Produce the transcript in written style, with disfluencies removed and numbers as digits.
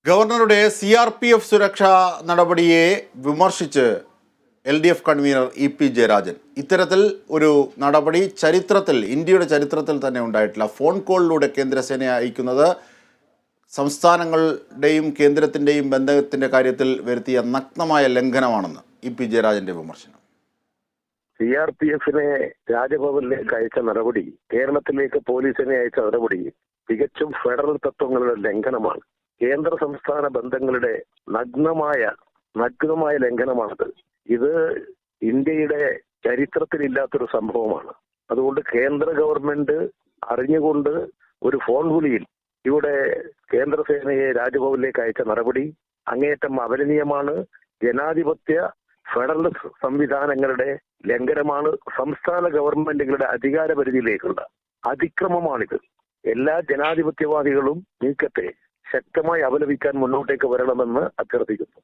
ഗവർണറുടെ CRPF സുരക്ഷാ നടപടിയെ വിമർശിച്ച് LDF കൺവീനർ EP ജയരാജൻ. ഇത്തരത്തിൽ ഒരു നടപടി ഇന്ത്യയുടെ ചരിത്രത്തിൽ തന്നെ ഉണ്ടായിട്ടില്ല. ഫോൺ കോളിലൂടെ കേന്ദ്രസേനയെ അയക്കുന്നത് സംസ്ഥാനങ്ങളുടെയും കേന്ദ്രത്തിൻ്റെയും ബന്ധത്തിൻ്റെ കാര്യത്തിൽ വരുത്തിയ നഗ്നമായ ലംഘനമാണെന്ന് EP ജയരാജന്റെ വിമർശനം. CRPFനെ രാജ്ഭവനിലേക്ക് അയച്ച നടപടി, കേരളത്തിലേക്ക് പോലീസിനെ അയച്ച നടപടി തികച്ചും ഫെഡറൽ തത്വങ്ങളുടെ ലംഘനമാണ്. കേന്ദ്ര സംസ്ഥാന ബന്ധങ്ങളുടെ നഗ്നമായ ലംഘനമാണത്. ഇത് ഇന്ത്യയുടെ ചരിത്രത്തിലില്ലാത്തൊരു സംഭവമാണ്. അതുകൊണ്ട് കേന്ദ്ര ഗവൺമെന്റ് അറിഞ്ഞുകൊണ്ട് ഒരു ഫോൺ വിളിയിൽ ഇവിടെ കേന്ദ്രസേനയെ രാജ്ഭവനിലേക്ക് അയച്ച നടപടി അങ്ങേയറ്റം അപലനീയമാണ്. ജനാധിപത്യ ഫെഡറൽ സംവിധാനങ്ങളുടെ ലംഘനമാണ്. സംസ്ഥാന ഗവൺമെന്റുകളുടെ അധികാര പരിധിയിലേക്കുള്ള അതിക്രമമാണിത്. എല്ലാ ജനാധിപത്യവാദികളും നീക്കത്തെ ശക്തമായി അപലപിക്കാൻ മുന്നോട്ടേക്ക് വരണമെന്ന് അഭ്യർത്ഥിക്കുന്നു.